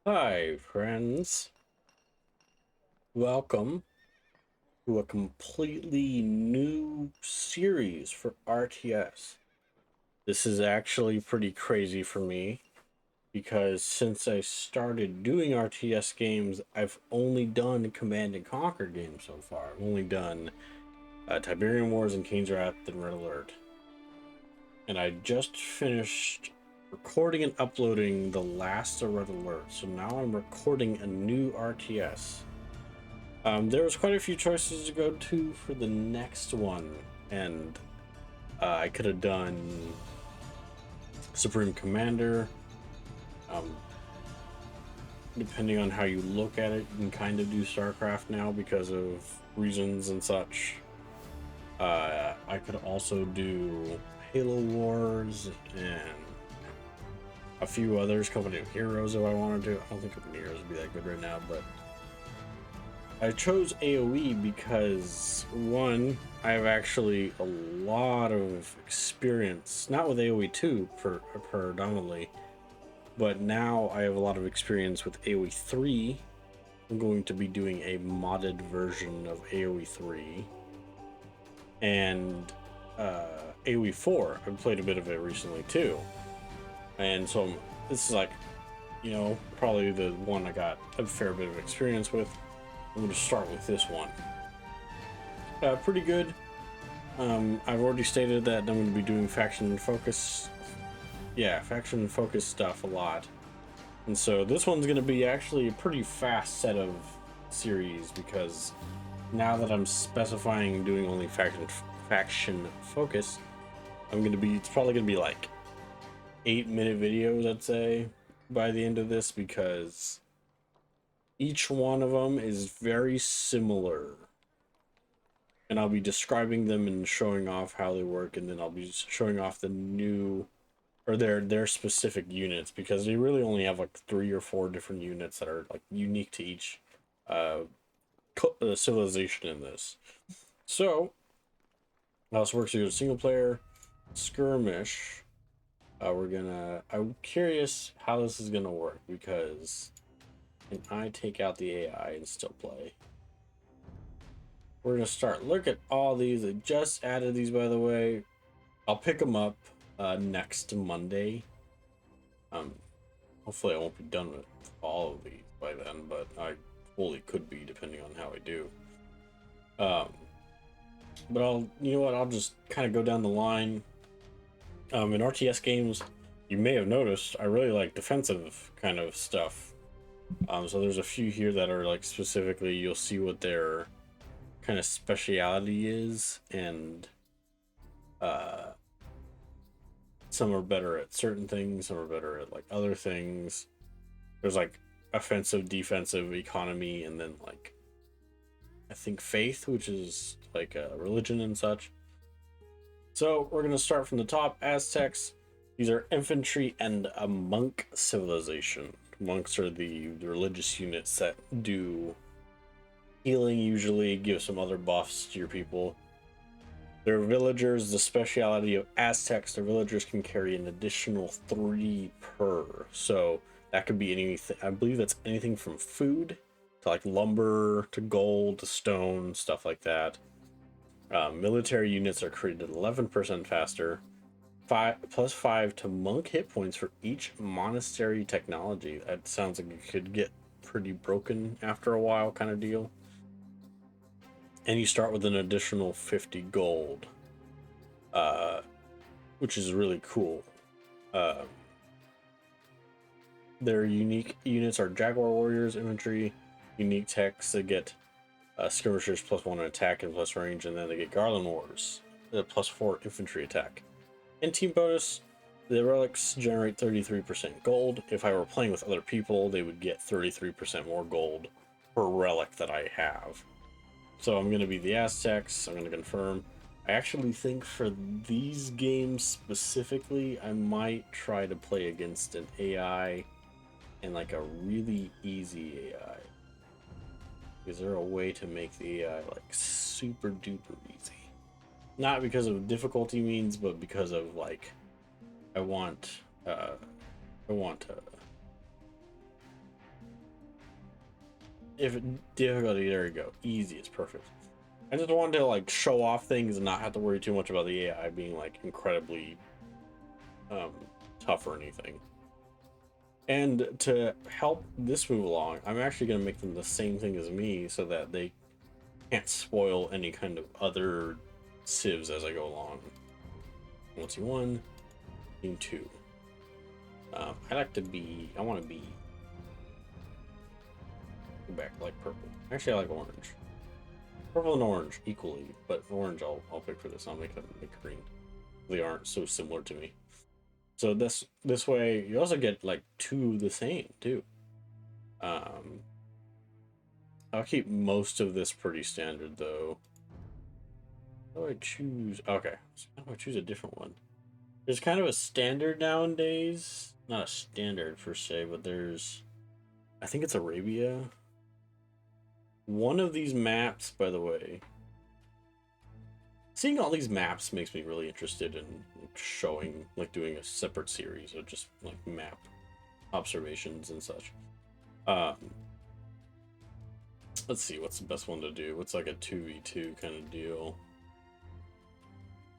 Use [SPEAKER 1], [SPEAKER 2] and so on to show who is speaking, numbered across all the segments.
[SPEAKER 1] Hi, friends. Welcome to a completely new series for RTS. This is actually pretty crazy for me because since I started doing RTS games, I've only done Command and Conquer games so far. I've only done Tiberian Wars and Kane's Wrath and Red Alert. And I just finished recording and uploading the last of Red Alert, so now I'm recording a new RTS. There was quite a few choices to go to for the next one, and I could have done Supreme Commander. Um, Depending on how you look at it, you can kind of do StarCraft now because of reasons and such. I could also do Halo Wars and a few others, Company of Heroes if I wanted to. I don't think Company of Heroes would be that good right now, but I chose AoE because, one, I have actually a lot of experience, not with AoE 2 predominantly, but now I have a lot of experience with AoE 3. I'm going to be doing a modded version of AoE 3. And AoE 4, I've played a bit of it recently too. And so this is like, probably the one I got a fair bit of experience with. I'm going to start with this one. Pretty good. I've already stated that I'm going to be doing faction focus. Yeah, faction focus stuff a lot. And so this one's going to be actually a pretty fast set of series because now that I'm specifying doing only faction focus, it's probably going to be like 8-minute videos, I'd say, by the end of this, because each one of them is very similar, and I'll be describing them and showing off how they work, and then I'll be showing off the new or their specific units, because they really only have like 3 or 4 different units that are like unique to each uh, civilization in this. So how this works is a single player skirmish. I'm curious how this is gonna work, because can I take out the AI and still play? We're gonna start. Look at all these. I just added these, by the way. I'll pick them up next Monday. Um, Hopefully I won't be done with all of these by then, but I fully could be depending on how I do. Um, but you know what? I'll just kind of go down the line. In RTS games, you may have noticed I really like defensive kind of stuff. So there's a few here that are like specifically, you'll see what their kind of speciality is, and uh, some are better at certain things, some are better at like other things. There's like offensive, defensive, economy, and then like I think faith, which is like a religion and such. So we're gonna start from the top. Aztecs. These are infantry and a monk civilization. Monks are the religious units that do healing, usually give some other buffs to your people. Their villagers, the speciality of Aztecs, their villagers can carry an additional 3 per. So that could be anything. I believe that's anything from food to like lumber to gold to stone, stuff like that. Military units are created 11% faster. 5 + 5 to monk hit points for each monastery technology. That sounds like it could get pretty broken after a while, kind of deal. And you start with an additional 50 gold, which is really cool. Their unique units are Jaguar Warriors, infantry, unique techs that get skirmishers +1 attack and plus range, and then they get Garland Wars, +4 infantry attack. And team bonus, the relics generate 33% gold. If I were playing with other people, they would get 33% more gold per relic that I have. So I'm going to be the Aztecs. I'm going to confirm. I actually think for these games specifically, I might try to play against an AI and like a really easy AI. Is there a way to make the AI like super duper easy? Not because of difficulty means, but because of like I want if difficulty, there you go. Easy is perfect. I just wanted to like show off things and not have to worry too much about the AI being like incredibly tough or anything. And to help this move along, I'm actually going to make them the same thing as me so that they can't spoil any kind of other civs as I go along. Once you one, team two. I want to be go back like purple. Actually, I like orange. Purple and orange equally, but orange I'll pick for this. I'll make them green. They aren't so similar to me. So this way you also get like two the same too. I'll keep most of this pretty standard though. How do I choose? Okay, so how do I choose a different one? There's kind of a standard nowadays. Not a standard per se, but there's, I think it's Arabia. One of these maps, by the way, seeing all these maps makes me really interested in showing, like doing a separate series of just like map observations and such. Let's see, what's the best one to do? What's like a 2v2 kind of deal?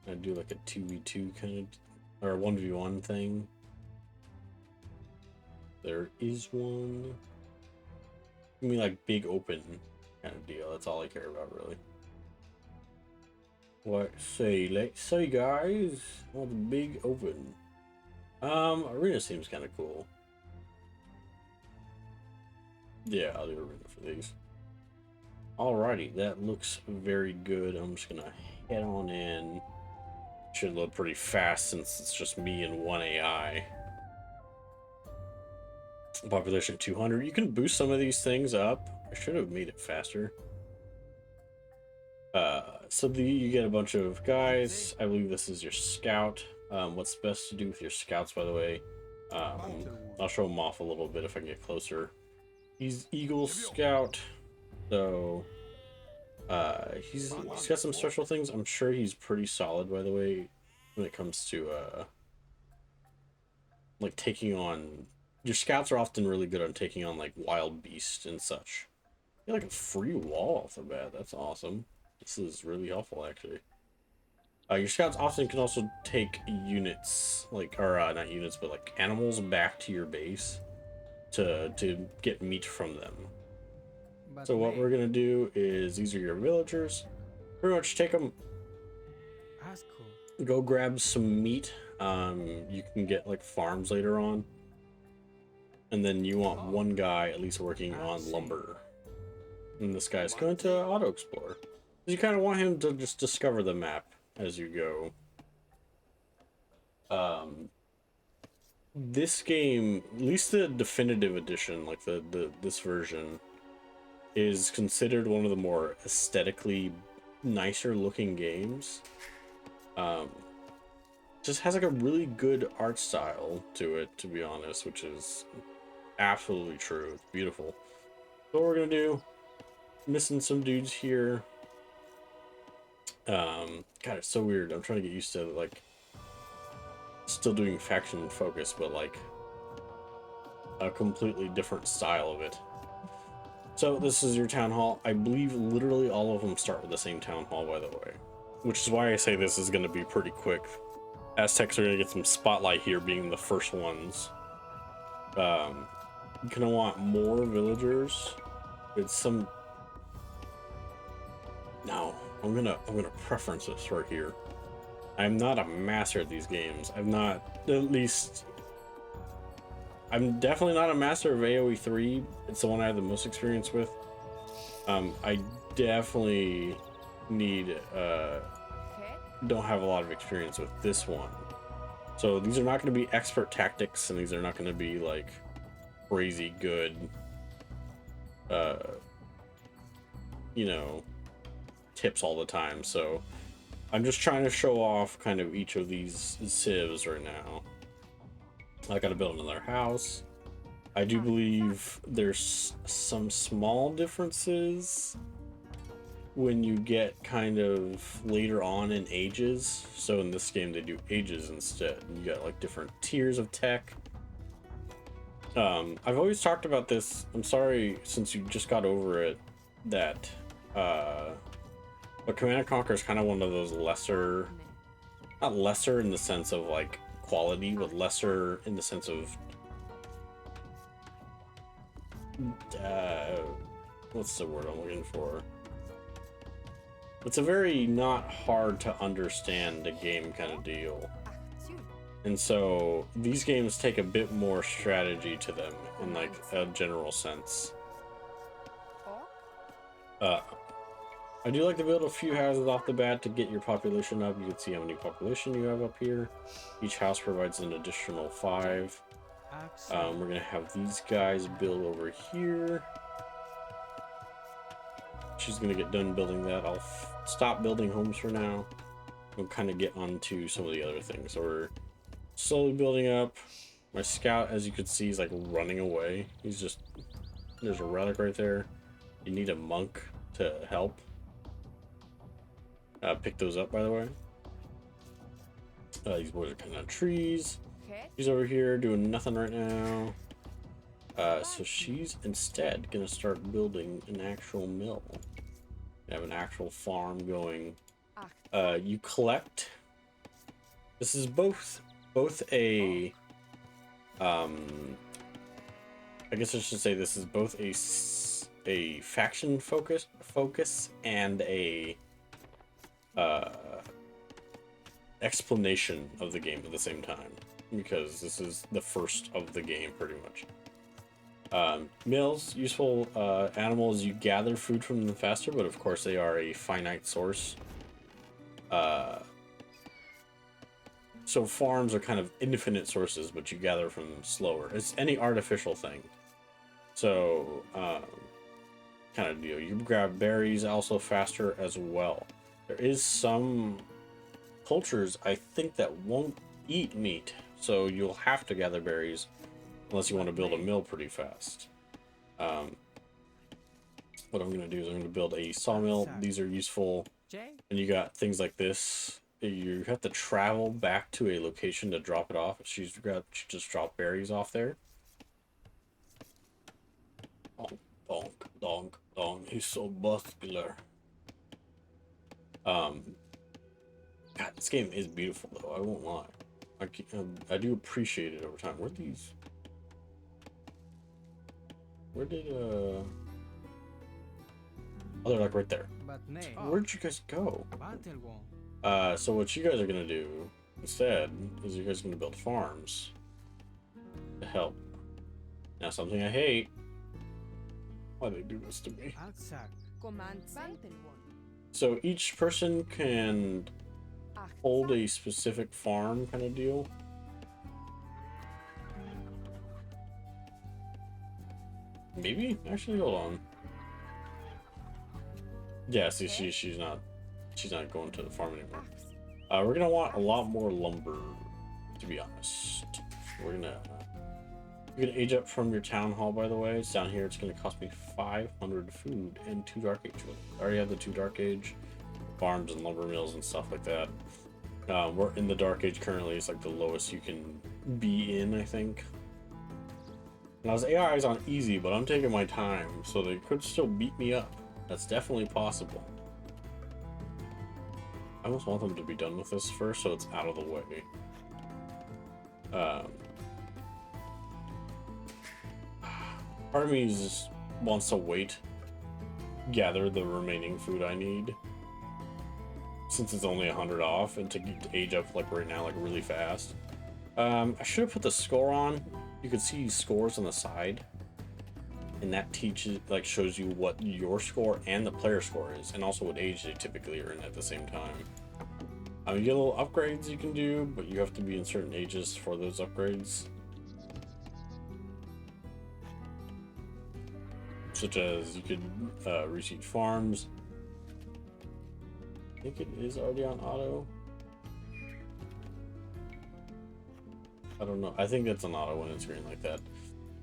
[SPEAKER 1] I do like a 2v2 kind of, or a 1v1 thing. There is one. I mean, like big open kind of deal. That's all I care about, really. What say? Let's say, guys. Oh, the big open. Arena seems kind of cool. Yeah, I'll do arena for these. Alrighty, that looks very good. I'm just gonna head on in. Should load pretty fast since it's just me and one AI. Population 200. You can boost some of these things up. I should have made it faster. So you get a bunch of guys. I believe this is your scout. What's best to do with your scouts, by the way? I'll show them off a little bit if I get closer. He's Eagle Scout, so he's got some special things. I'm sure he's pretty solid, by the way, when it comes to like taking on. Your scouts are often really good on taking on like wild beasts and such. You get like a free wall off the bat. That's awesome. This is really helpful, actually. Your scouts often can also take units, like, or not units, but like animals back to your base to get meat from them. So what we're gonna do is, these are your villagers. Pretty much take them.
[SPEAKER 2] That's cool.
[SPEAKER 1] Go grab some meat. You can get like farms later on, and then you want one guy at least working on lumber. And this guy's going to auto explore. You kind of want him to just discover the map as you go. This game, at least the definitive edition, like this version, is considered one of the more aesthetically nicer looking games. Just has like a really good art style to it, to be honest, which is absolutely true. It's beautiful. So what we're gonna do, missing some dudes here. God, it's so weird. I'm trying to get used to like still doing faction focus, but like a completely different style of it. So this is your town hall. I believe literally all of them start with the same town hall, by the way, which is why I say this is going to be pretty quick. Aztecs are going to get some spotlight here, being the first ones. You're going to want more villagers. It's some. No, I'm gonna preference this right here. I'm not a master at these games. I'm definitely not a master of AoE 3. It's the one I have the most experience with. I definitely don't have a lot of experience with this one. So these are not going to be expert tactics, and these are not going to be like crazy good, you know, tips all the time. So I'm just trying to show off kind of each of these civs right now. I gotta build another house. I do believe there's some small differences when you get kind of later on in ages. So in this game they do ages instead. You got like different tiers of tech. I've always talked about this. I'm sorry, since you just got over it, that but Command and Conquer is kind of one of those lesser, not lesser in the sense of like quality, but lesser in the sense of what's the word I'm looking for? It's a very not hard to understand a game kind of deal. And so these games take a bit more strategy to them in like a general sense. I do like to build a few houses off the bat to get your population up. You can see how many population you have up here. Each house provides an additional 5. We're gonna have these guys build over here. She's gonna get done building that. I'll stop building homes for now. We'll kind of get onto some of the other things. So we're slowly building up. My scout, as you can see, is like running away. He's just, there's a relic right there. You need a monk to help. Pick those up, by the way. These boys are cutting down trees. She's over here doing nothing right now. So she's instead gonna start building an actual mill. You have an actual farm going. You collect. This is both a I guess I should say this is both a faction focus and a explanation of the game at the same time, because this is the first of the game pretty much. Mills, useful animals. You gather food from them faster, but of course they are a finite source. So farms are kind of infinite sources, but you gather from them slower. It's any artificial thing. So kind of deal. You grab berries also faster as well. There is some cultures, I think, that won't eat meat, so you'll have to gather berries unless you want to build a mill pretty fast. What I'm going to do is I'm going to build a sawmill. These are useful, and you got things like this. You have to travel back to a location to drop it off. She just dropped berries off there. Donk, donk, donk, donk. He's so muscular. God, this game is beautiful though. I won't lie. I do appreciate it over time. Where these? Where did Oh, they're like right there. Where'd you guys go? So what you guys are gonna do instead is you guys are gonna build farms to help. Now, something I hate. Why they do this to me? So each person can hold a specific farm kind of deal. Maybe? Actually, hold on. Yeah, see, she's not going to the farm anymore. We're gonna want a lot more lumber, to be honest. You're gonna age up from your town hall, by the way. It's down here. It's gonna cost me 500 food and 2 dark age. I already have the 2 dark age farms and lumber mills and stuff like that. We're in the dark age currently. It's like the lowest you can be in, I think. Now, his AI is on easy, but I'm taking my time, so they could still beat me up. That's definitely possible. I almost want them to be done with this first, so it's out of the way. Part of me just wants to wait, gather the remaining food I need, since it's only 100 off, and to age up like right now, like really fast. I should have put the score on. You can see scores on the side, and that teaches, like, shows you what your score and the player score is, and also what age they typically are in at the same time. You get little upgrades you can do, but you have to be in certain ages for those upgrades. Such as you could reseed farms. I think it is already on auto. I don't know. I think that's an auto when it's green like that.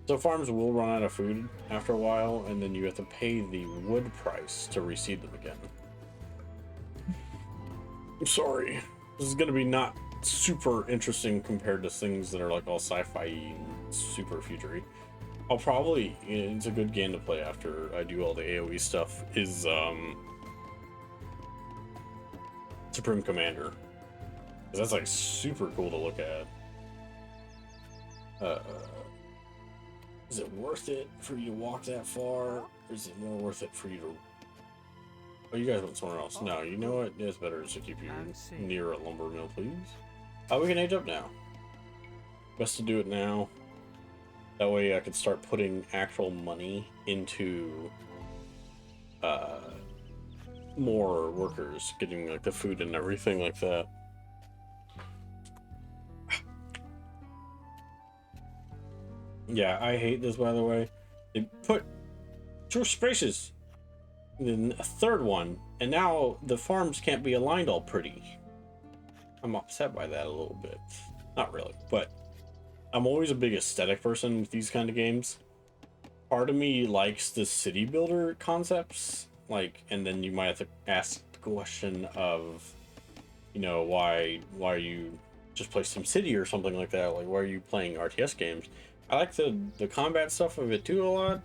[SPEAKER 1] So farms will run out of food after a while, and then you have to pay the wood price to reseed them again. I'm sorry. This is going to be not super interesting compared to things that are like all sci-fi and super futury. I'll probably, it's a good game to play after I do all the AoE stuff, is Supreme Commander. 'Cause that's like super cool to look at. Is it worth it for you to walk that far? Or is it more worth it for you to... Oh, you guys went somewhere else. No, you know what? It's better to keep you near a lumber mill, please. Oh, we can age up now. Best to do it now. That way I could start putting actual money into more workers, getting like the food and everything like that. Yeah, I hate this, by the way. They put 2 spaces, and then a 3rd one, and now the farms can't be aligned all pretty. I'm upset by that a little bit. Not really, but I'm always a big aesthetic person with these kind of games. Part of me likes the city builder concepts, like, and then you might have to ask the question of, you know, why you just play SimCity or something like that? Like, why are you playing RTS games? I like the combat stuff of it too a lot.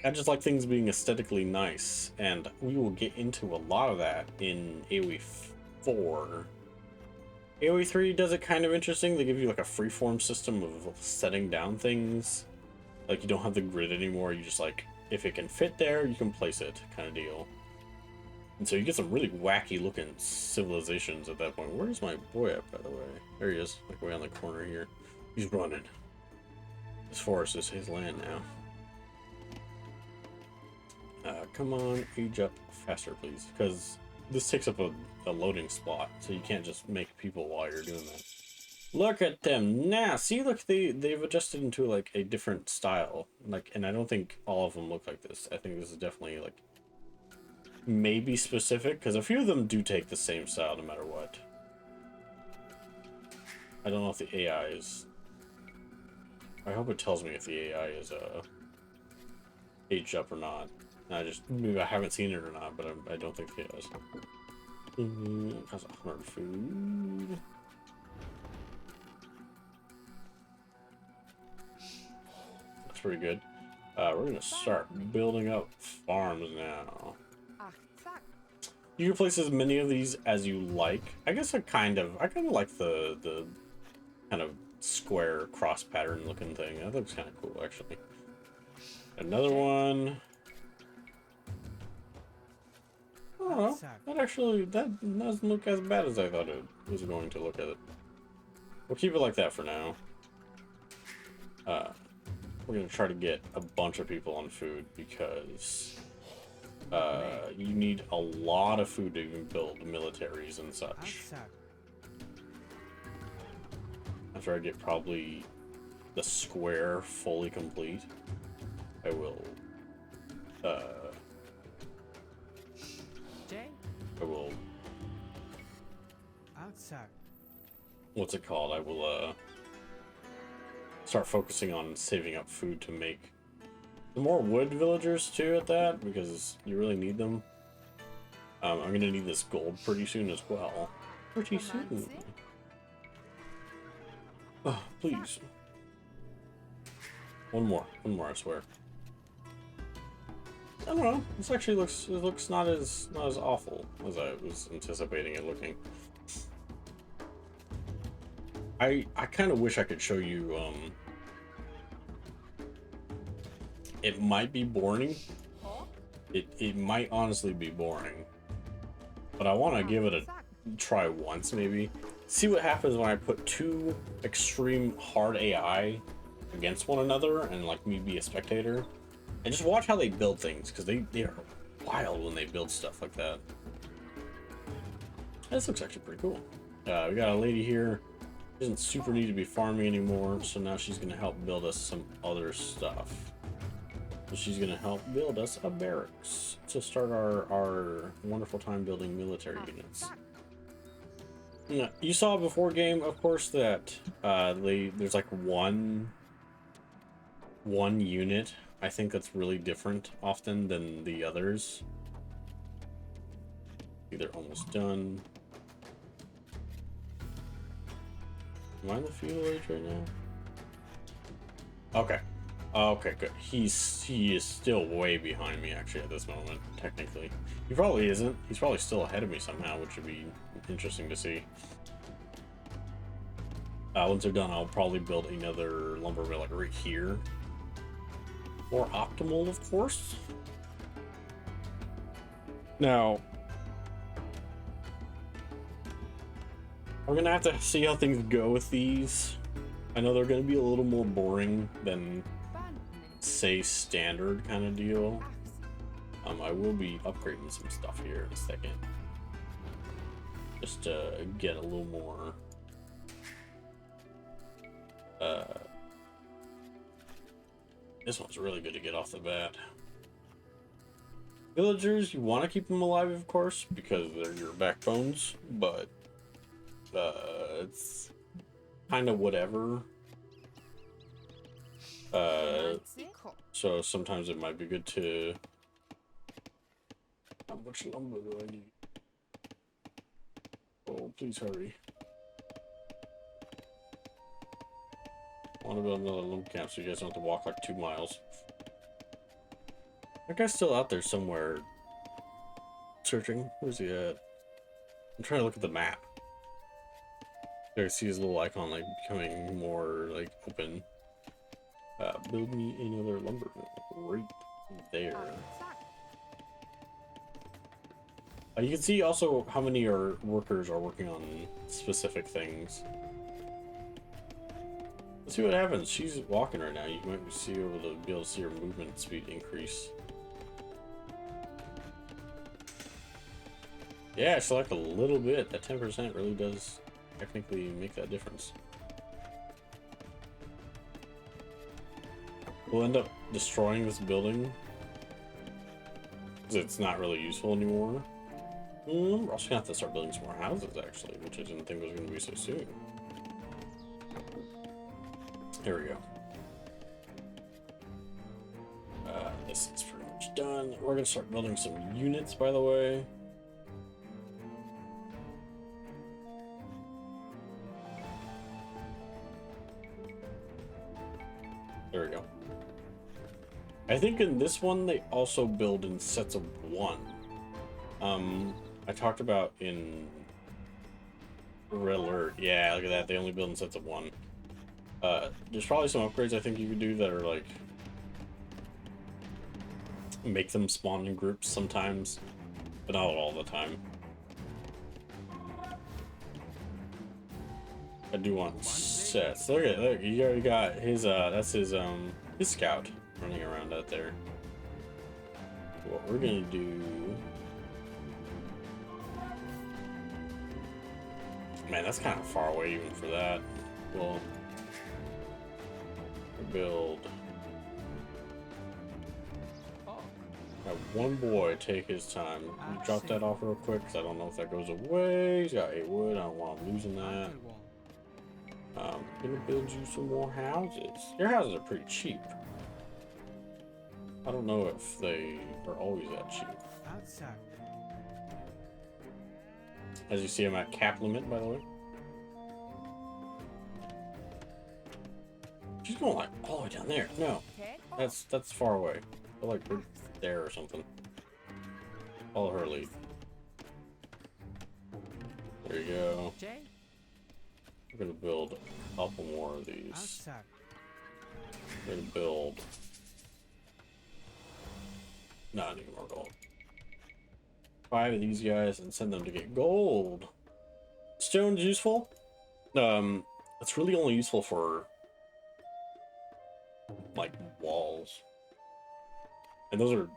[SPEAKER 1] I just like things being aesthetically nice, and we will get into a lot of that in AoE 4. AoE 3 does it kind of interesting. They give you like a freeform system of setting down things. Like, you don't have the grid anymore. You just, like, if it can fit there, you can place it, kind of deal. And so you get some really wacky looking civilizations at that point. Where's my boy at, by the way? There he is, like way on the corner here. He's running. This forest is his land now. Come on, age up faster, please. Because this takes up a loading spot, so you can't just make people while you're doing that. Look at them now. See, look, they've adjusted into like a different style. Like, and I don't think all of them look like this. I think this is definitely like maybe specific, because a few of them do take the same style no matter what. I don't know if the AI is... I hope it tells me if the AI is aged up or not. Maybe I haven't seen it or not, but I don't think it is. Has 100 food. That's pretty good. We're gonna start building up farms now. You can place as many of these as you like. I guess I kind of like the kind of square cross pattern looking thing. That looks kind of cool, actually. Another one. Oh, that doesn't look as bad as I thought it was going to look at it. We'll keep it like that for now. We're gonna try to get a bunch of people on food because you need a lot of food to even build militaries and such. After I get probably the square fully complete, I will what's it called? I will start focusing on saving up food to make the more wood villagers too at that, because you really need them. I'm gonna need this gold pretty soon as well. Pretty soon. Oh, please. One more, I swear. I don't know. This actually looks not as awful as I was anticipating it looking. I kind of wish I could show you. It might be boring. It might honestly be boring, but I want to give it a try once, maybe. See what happens when I put 2 extreme hard AI against one another and like me be a spectator, and just watch how they build things, because they are wild when they build stuff like that. This looks actually pretty cool. We got a lady here. She doesn't super need to be farming anymore, so now she's gonna help build us some other stuff. So she's gonna help build us a barracks to start our wonderful time building military units. Yeah, you saw before game, of course, that there's like one unit, I think, that's really different often than the others. They're almost done. Am I in the feudal age right now? Okay. Okay, good. He is still way behind me actually at this moment, technically. He probably isn't. He's probably still ahead of me somehow, which would be interesting to see. Once they're done, I'll probably build another lumber mill like right here. More optimal, of course. Now, we're gonna have to see how things go with these. I know they're gonna be a little more boring than, say, standard kind of deal. I will be upgrading some stuff here in a second, just to get a little more. This one's really good to get off the bat. Villagers, you want to keep them alive, of course, because they're your backbones, but it's kind of whatever. So sometimes it might be good to. How much lumber do I need? Oh, please hurry. I want to build another lumber camp so you guys don't have to walk like 2 miles. That guy's still out there somewhere searching. Where's he at? I'm trying to look at the map. There, I see his little icon like becoming more like open. Build me another lumber mill right there. You can see also how many workers are working on specific things. Let's see what happens. She's walking right now. You might be able to see her movement speed increase. Yeah, it's like a little bit. That 10% really does technically make that difference. We'll end up destroying this building because it's not really useful anymore. We're also gonna have to start building some more houses actually, which I didn't think was gonna be so soon. Here we go. This is pretty much done. We're gonna start building some units, by the way. There we go. I think in this one they also build in sets of 1. I talked about in Red Alert. Yeah, look at that. They only build in sets of 1. There's probably some upgrades I think you could do that are like make them spawn in groups sometimes, but not all the time. I do want sets. Look at look. You already got his. That's his scout running around out there. What we're gonna do. Man, that's kind of far away even for that. Well, build. Have one boy take his time. You drop that off real quick because I don't know if that goes away. He's got 8 wood. I don't want him losing that. I'm gonna build you some more houses. Your houses are pretty cheap. I don't know if they are always that cheap. As you see, I'm at cap limit, by the way. She's going like all the way down there. No, that's far away. They're like we're there or something. Follow her lead. There you go. We're gonna build a couple more of these. We're gonna build. No, I need more gold. 5 of these guys and send them to get gold. Stone's useful. It's really only useful for like walls. And those are,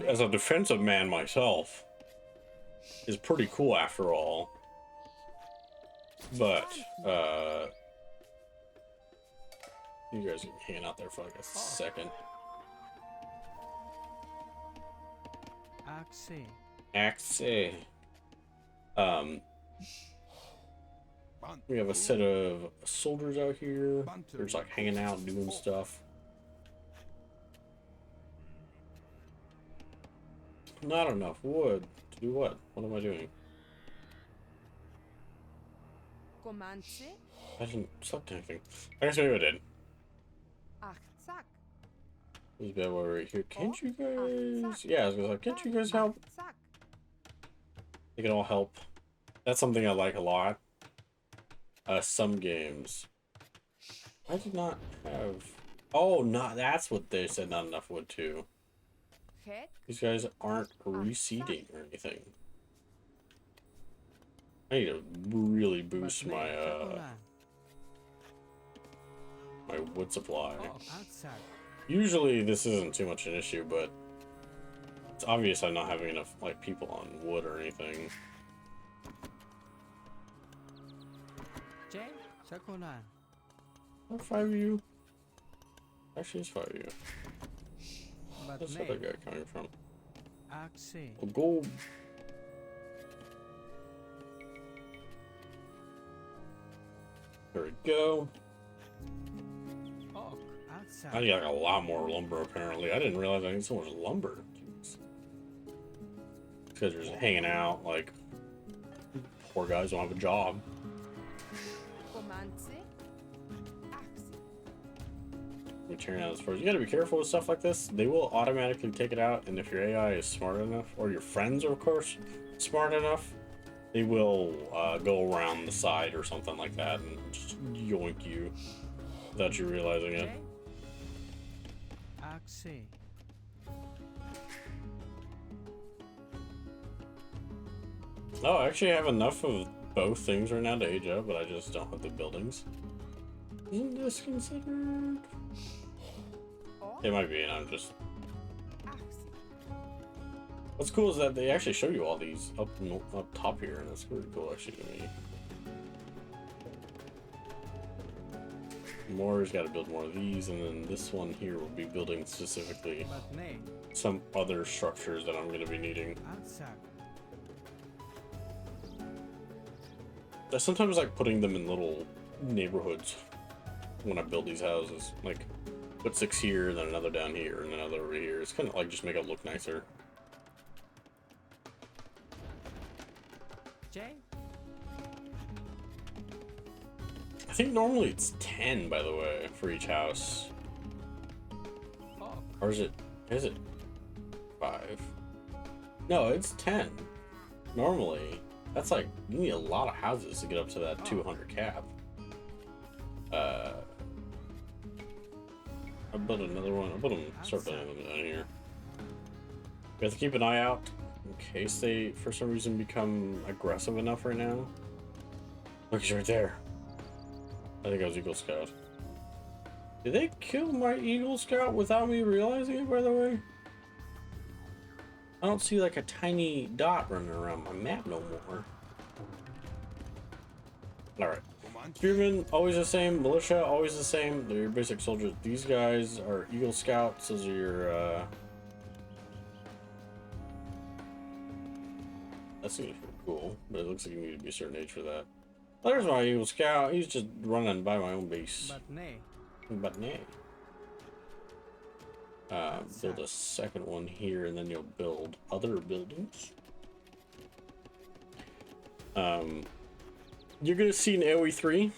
[SPEAKER 1] as a defensive man myself, is pretty cool after all. But you guys can hang out there for like a second. Axe. We have a set of soldiers out here. They're just like hanging out, doing stuff. Not enough wood to do what? What am I doing? I didn't select anything. I guess maybe I did.
[SPEAKER 3] Achtzak.
[SPEAKER 1] This bad boy right here. Can't you
[SPEAKER 3] Achtzak.
[SPEAKER 1] guys? Yeah, I was gonna say, can't you guys help?
[SPEAKER 3] Achtzak.
[SPEAKER 1] They can all help. That's something I like a lot. Some games. I did not have. Oh, not that's what they said. Not enough wood too.
[SPEAKER 3] Het.
[SPEAKER 1] These guys aren't reseeding or anything. I need to really boost my my wood supply. Usually this isn't too much an issue, but it's obvious I'm not having enough like people on wood or anything. How 5 of you? Actually, it's 5 of you. Where's the other guy coming from? Oh, go. There we go. I need like a lot more lumber apparently. I didn't realize I need so much lumber. Because they're just hanging out like poor guys don't have a job. You're tearing out this first. You gotta be careful with stuff like this. They will automatically take it out, and if your AI is smart enough, or your friends are of course smart enough, they will go around the side or something like that and just yoink you without you realizing it. Oh, I actually have enough of both things right now to age up, but I just don't have the buildings. Isn't this considered? It might be, and I'm just... What's cool is that they actually show you all these up top here, and that's really cool actually to me. Moore's got to build more of these, and then this one here will be building specifically some other structures that I'm going to be needing. I sometimes like putting them in little neighborhoods when I build these houses. Like, put 6 here, then another down here, and another over here. It's kind of like just make it look nicer. I think normally it's 10, by the way, for each house. Or is it 5? No, it's 10. Normally, that's like, you need a lot of houses to get up to that 200 cap. I'll build another one. I'll build them, start building them down here. We have to keep an eye out in case they, for some reason, become aggressive enough right now. Look, he's right there. I think I was Eagle Scout. Did they kill my Eagle Scout without me realizing it, by the way? I don't see like a tiny dot running around my map no more. Alright. Spearmen, always the same. Militia, always the same. They're your basic soldiers. These guys are Eagle Scouts. Those are your, That's gonna be pretty cool, but it looks like you need to be a certain age for that. There's my Eagle Scout. He's just running by my own base. But nay. Build a second one here, and then you'll build other buildings. You're gonna see an AoE 3,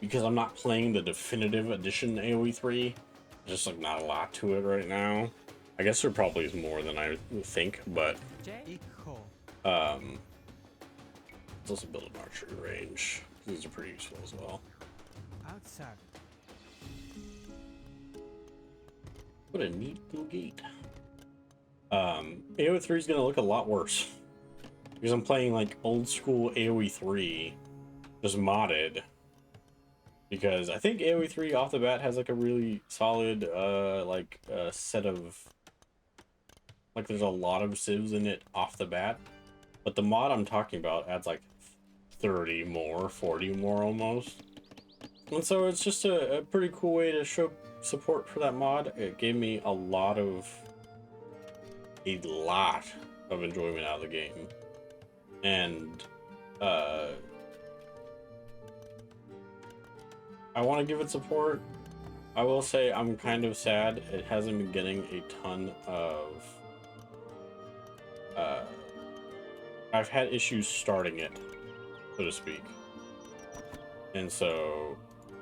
[SPEAKER 1] because I'm not playing the definitive edition AoE 3. Just like not a lot to it right now. I guess there probably is more than I think, but let's also build an archery range. These are pretty useful as well. What a neat little gate. AoE 3 is gonna look a lot worse because I'm playing like old school AoE 3, just modded. Because I think AoE 3 off the bat has like a really solid set of, like, there's a lot of civs in it off the bat, but the mod I'm talking about adds like 30 more, 40 more almost. And so it's just a pretty cool way to show support for that mod. It gave me a lot of enjoyment out of the game. And I want to give it support. I will say I'm kind of sad it hasn't been getting a ton of I've had issues starting it, so to speak. And so,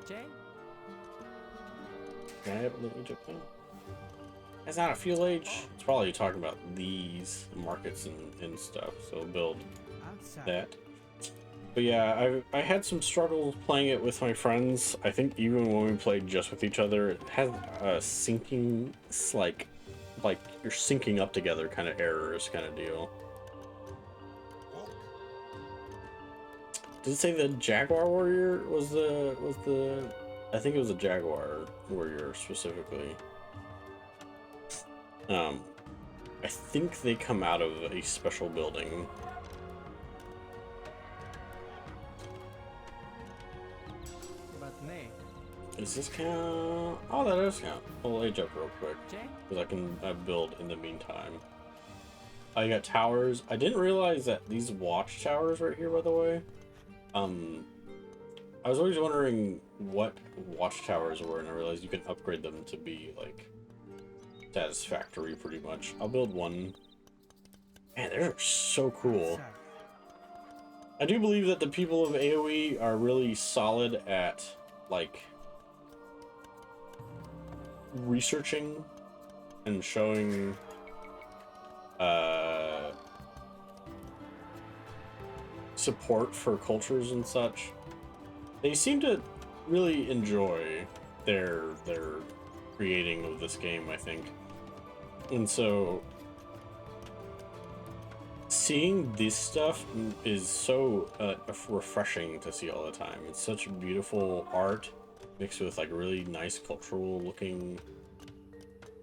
[SPEAKER 2] J.
[SPEAKER 1] can I have an Egypt now? It's not a fuel age. It's probably talking about these markets and stuff. So build
[SPEAKER 2] Outside.
[SPEAKER 1] that. But yeah, I had some struggles playing it with my friends. I think even when we played just with each other, it had a syncing, like you're syncing up together kind of errors kind of deal. Did it say the Jaguar Warrior was the I think it was a Jaguar Warrior specifically. I think they come out of a special building.
[SPEAKER 2] But nay.
[SPEAKER 1] Does this count? Oh, that does count. I'll age up real quick
[SPEAKER 2] J.
[SPEAKER 1] because I can build in the meantime. I got towers. I didn't realize that these watchtowers right here, by the way. I was always wondering what watchtowers were, and I realized you can upgrade them to be like satisfactory, pretty much. I'll build one. Man, they're so cool.
[SPEAKER 2] Outside.
[SPEAKER 1] I do believe that the people of AoE are really solid at like researching and showing support for cultures and such. They seem to really enjoy their creating of this game, I think. And so seeing this stuff is so refreshing to see all the time. It's such beautiful art mixed with like really nice cultural looking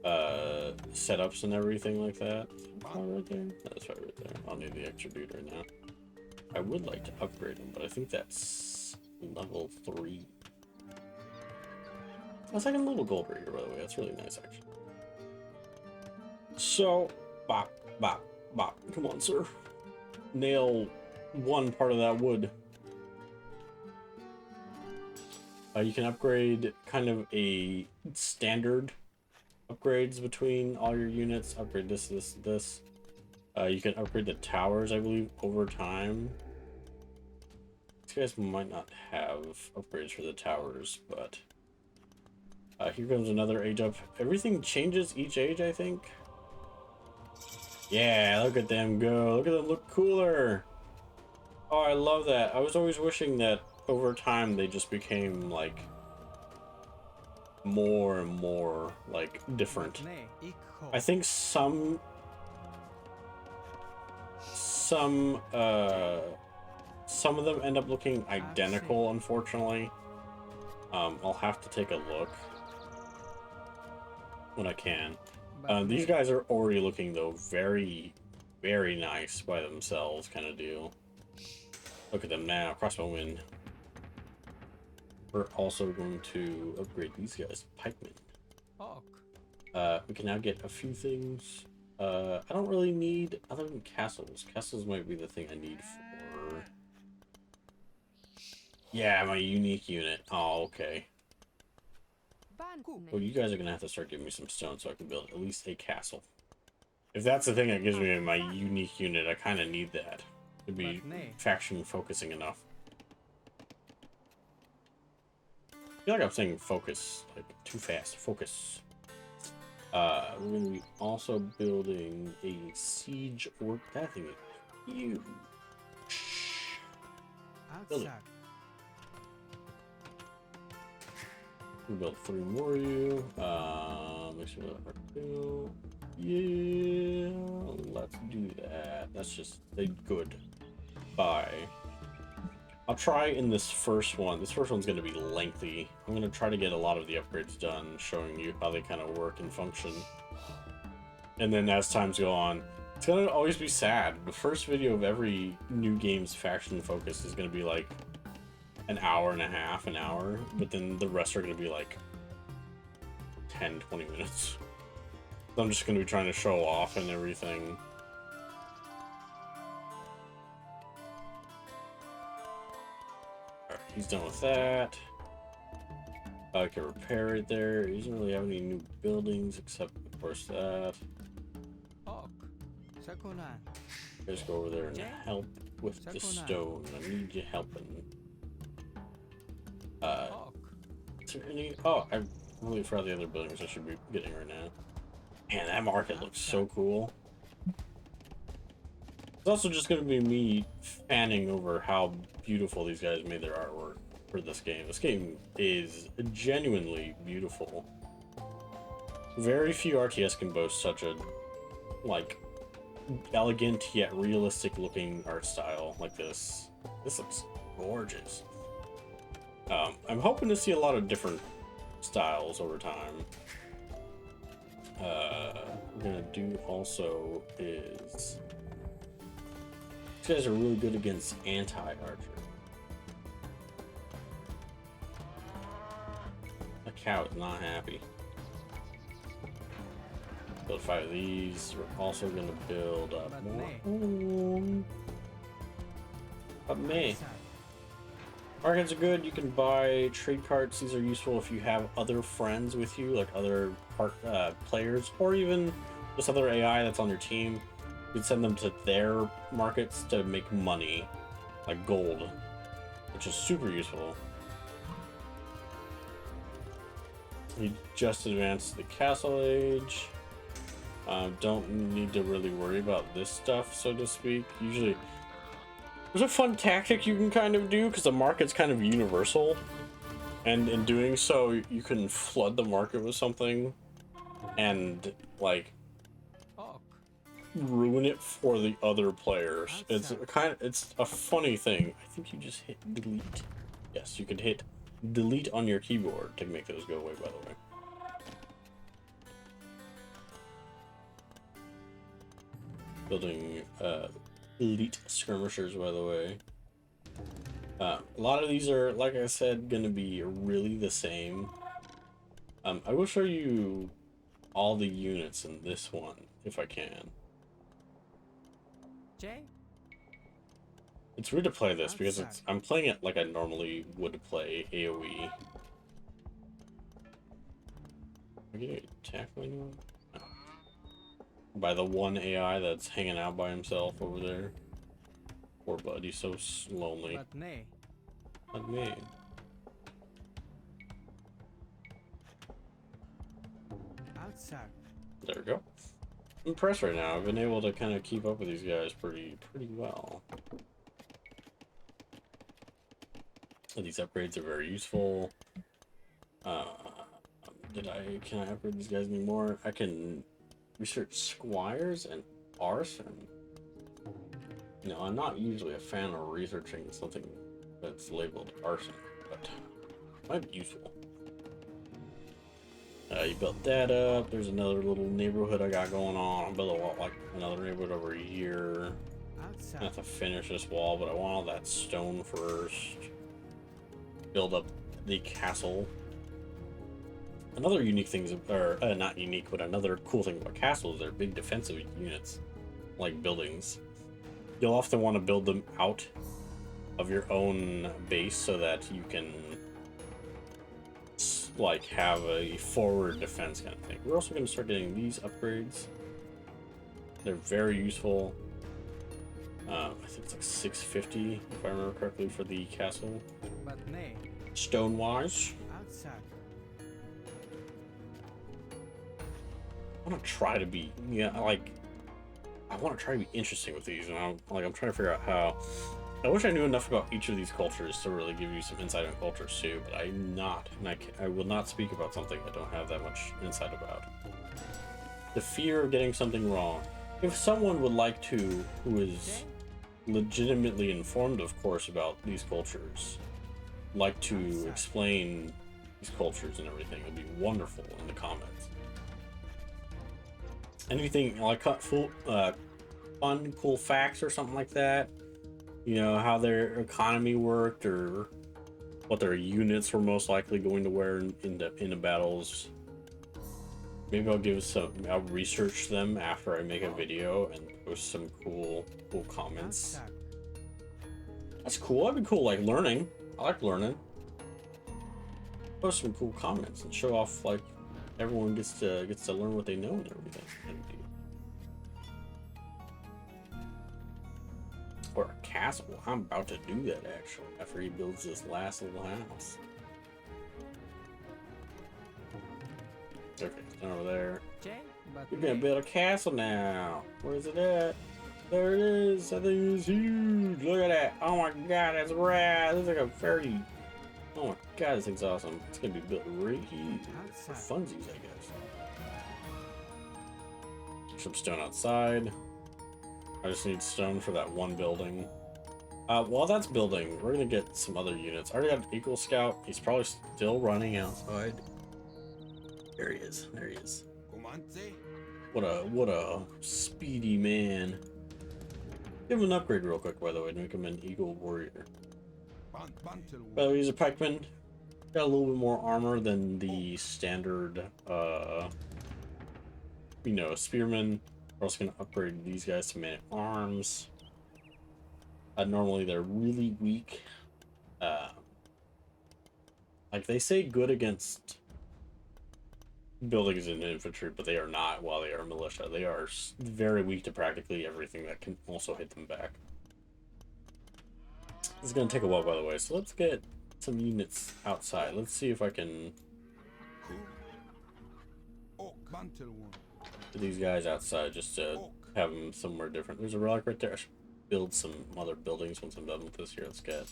[SPEAKER 1] setups and everything like that. Oh, right there. That's right there. I'll need the extruder now. I would like to upgrade them, but I think that's level 3. That's like a little gold right here, by the way. That's really nice, actually. So, bop, bop, bop. Come on, sir. Nail one part of that wood. You can upgrade kind of a standard upgrades between all your units. Upgrade this, this, this. You can upgrade the towers, I believe, over time. These guys might not have upgrades for the towers, but here comes another age up. Everything changes each age, I think. Yeah, look at them go. Look at them look cooler. Oh, I love that. I was always wishing that over time they just became like more and more like different.
[SPEAKER 2] Nay. Equal.
[SPEAKER 1] I think some of them end up looking identical, unfortunately. I'll have to take a look when I can.
[SPEAKER 2] But
[SPEAKER 1] These
[SPEAKER 2] nay.
[SPEAKER 1] guys are already looking though very, very nice by themselves, kind of deal. Look at them now, crossbowmen. We're also going to upgrade these guys, pikemen.
[SPEAKER 2] Hawk.
[SPEAKER 1] We can now get a few things. I don't really need other than castles. Castles might be the thing I need for. Yeah, my unique unit. Oh, okay. Well,
[SPEAKER 3] Bantne.
[SPEAKER 1] you guys are gonna have to start giving me some stone so I can build at least a castle. If that's the thing that gives me my unique unit, I kind of need that to be
[SPEAKER 2] But nay.
[SPEAKER 1] faction focusing enough. I feel like I'm saying focus like too fast. Focus. We're gonna be also building a siege orc. That thing is huge. Build it.
[SPEAKER 2] Outside.
[SPEAKER 1] We built 3 more of you. Make sure that are two. Yeah, let's do that. That's just a good buy. I'll try in this first one. This first one's going to be lengthy. I'm going to try to get a lot of the upgrades done, showing you how they kind of work and function. And then as times go on, it's going to always be sad. The first video of every new game's faction focus is going to be like an hour and a half, an hour, but then the rest are going to be like 10-20 minutes. So I'm just going to be trying to show off and everything. Alright, he's done with that. I can repair it there. He doesn't really have any new buildings except, of course, that.
[SPEAKER 2] Hawk. Second line.
[SPEAKER 1] Just go over there and help with the stone. I need you helping. Is there any? Oh, I really forgot the other buildings I should be getting right now. Man, that market looks so cool. It's also just going to be me fanning over how beautiful these guys made their artwork for this game. This game is genuinely beautiful. Very few RTS can boast such a, like, elegant yet realistic looking art style like this. This looks gorgeous. I'm hoping to see a lot of different styles over time. We're gonna do also is these guys are really good against anti-archer. The cow is not happy. Build 5 of these. We're also gonna build up more. But me. Bargains are good. You can buy trade carts. These are useful if you have other friends with you, like other players, or even just other AI that's on your team. You can send them to their markets to make money, like gold, which is super useful. You just advanced the castle age. Don't need to really worry about this stuff, so to speak. Usually, there's a fun tactic you can kind of do because the market's kind of universal, and in doing so, you can flood the market with something and like ruin it for the other players. It's a funny thing. I think you just hit delete. Yes, you can hit delete on your keyboard to make those go away, by the way. Building elite skirmishers, by the way. A lot of these are, like I said, gonna be really the same. I will show you all the units in this one if I can.
[SPEAKER 2] Jay?
[SPEAKER 1] It's weird to play this because I'm playing it like I normally would play AoE. Am I getting attacked by anyone? No. By the one AI that's hanging out by himself over there. Poor bud, he's so lonely.
[SPEAKER 2] But nay.
[SPEAKER 1] Not me.
[SPEAKER 2] Outside.
[SPEAKER 1] There we go. I'm impressed right now. I've been able to kind of keep up with these guys pretty well. So these upgrades are very useful. Can I upgrade these guys anymore? I can research squires and arson. No, I'm not usually a fan of researching something that's labeled arson, but it might be useful. You built that up. There's another little neighborhood I got going on. I'll build like another neighborhood over here. I have to finish this wall, but I want all that stone first. Build up the castle. Another unique thing, or not unique, but another cool thing about castles is they're big defensive units, like buildings. You'll often want to build them out of your own base so that you can like have a forward defense kind of thing. We're also going to start getting these upgrades. They're very useful. I think it's like 650 if I remember correctly for the castle.
[SPEAKER 2] But nay.
[SPEAKER 1] Stone wise.
[SPEAKER 2] Outside.
[SPEAKER 1] I want to try to be I want to try to be interesting with these, and I'm trying to figure out how. I wish I knew enough about each of these cultures to really give you some insight on cultures too, but I'm not, and I will not speak about something I don't have that much insight about. The fear of getting something wrong. If someone would like to, who is legitimately informed, of course, about these cultures, like to explain these cultures and everything, it'd be wonderful in the comments. Anything like fun, cool facts or something like that. You know, how their economy worked or what their units were most likely going to wear in the battles. Maybe I'll research them after I make a video and post some cool comments. That's cool. That'd be cool, like learning. I like learning. Post some cool comments and show off like everyone gets to learn what they know and everything. Or a castle. I'm about to do that actually after he builds this last little house. Okay, down over there.
[SPEAKER 2] J, but
[SPEAKER 1] We're gonna
[SPEAKER 2] nay.
[SPEAKER 1] build a castle now. Where is it at? There it is. That thing is huge. Look at that. Oh my god, that's rad. This is like a very. Oh my god, this thing's awesome. It's gonna be built right here for funsies, I guess. Some stone outside. I just need stone for that one building. While that's building, we're gonna get some other units. I already got an Eagle Scout. He's probably still running outside. There he is. There he is. What a speedy man. Give him an upgrade real quick, by the way, to make him an Eagle Warrior. By the way, he's a pikeman. Got a little bit more armor than the standard, spearman. We're also gonna upgrade these guys to man-at-arms. Normally they're really weak. Like they say good against buildings and infantry, but they are not while they are militia. They are very weak to practically everything that can also hit them back. This is going to take a while, by the way, so let's get some units outside. Let's see if I can get these guys outside just to have them somewhere different. There's a relic right there. I should build some other buildings once I'm done with this here. Let's get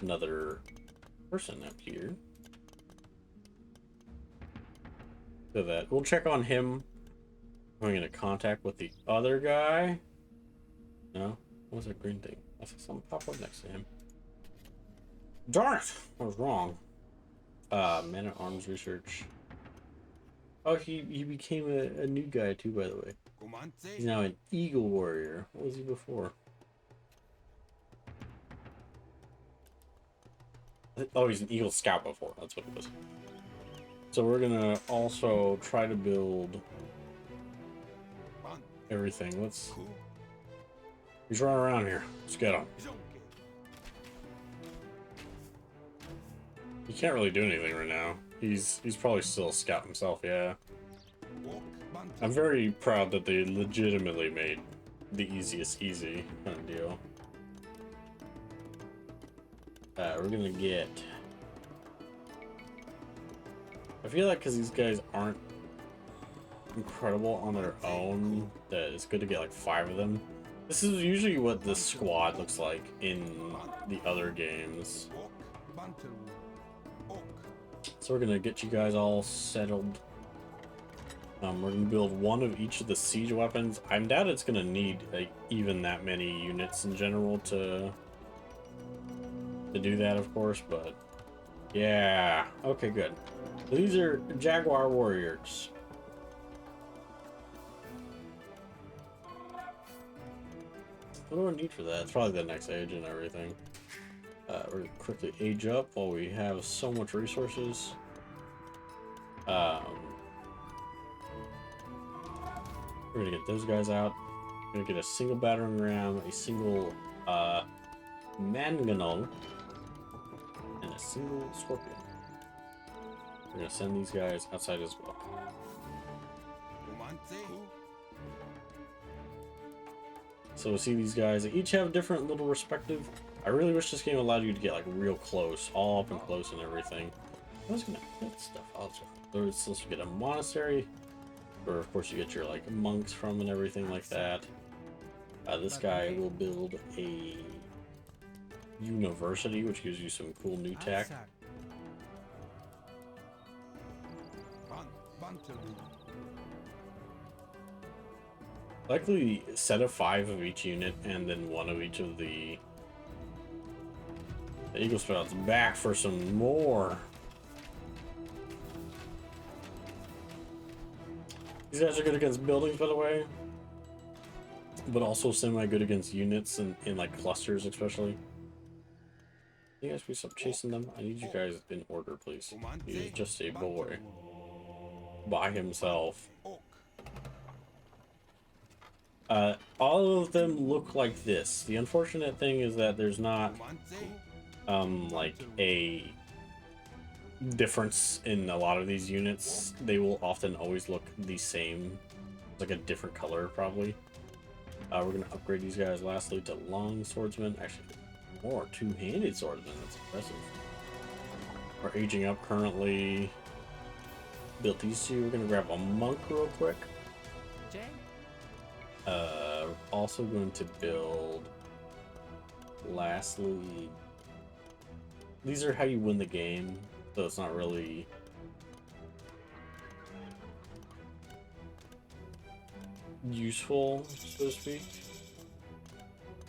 [SPEAKER 1] another person up here. So that we'll check on him. Going into contact with the other guy. No? What was that green thing? I saw something pop up next to him. Darn it! I was wrong. Man-at-arms research. Oh, he became a new guy too, by the way. He's now an Eagle Warrior. What was he before? Oh, he's an Eagle Scout before. That's what it was. So we're gonna also try to build everything. He's running around here. Let's get him. He can't really do anything right now. He's probably still a scout himself, yeah. I'm very proud that they legitimately made the easiest easy kind of deal. We're gonna get... I feel like because these guys aren't incredible on their own, that it's good to get like 5 of them. This is usually what the squad looks like in the other games. So we're gonna get you guys all settled. We're gonna build one of each of the siege weapons. I doubt it's gonna need like even that many units in general to do that, of course, but yeah. Okay, good. So these are Jaguar Warriors. What do I need for that? It's probably the next age and everything. We're gonna quickly age up while we have so much resources. We're gonna get those guys out. We're gonna get a single battering ram, a single mangonel, and a single scorpion. We're gonna send these guys outside as well. So we see these guys, they each have different little respective. I really wish this game allowed you to get like real close, all up and close and everything. I was gonna get stuff out. So you get a monastery, where of course you get your like monks from and everything like that. This guy will build a university, which gives you some cool new tech. Likely set of 5 of each unit and then 1 of each of the Eagle Scouts back for some more. These guys are good against buildings, by the way, but also semi-good against units and in like clusters, especially. You guys, please stop chasing them. I need you guys in order, please. He's just a boy by himself. All of them look like this. The unfortunate thing is that there's not like a difference in a lot of these units. They will often always look the same, like a different color probably. We're gonna upgrade these guys lastly to long swordsmen. Actually, more two-handed swordsmen. That's impressive. We're aging up currently. built these two. We're gonna grab a monk real quick.
[SPEAKER 2] J.
[SPEAKER 1] Also going to build. Lastly, these are how you win the game, so it's not really useful, so to speak.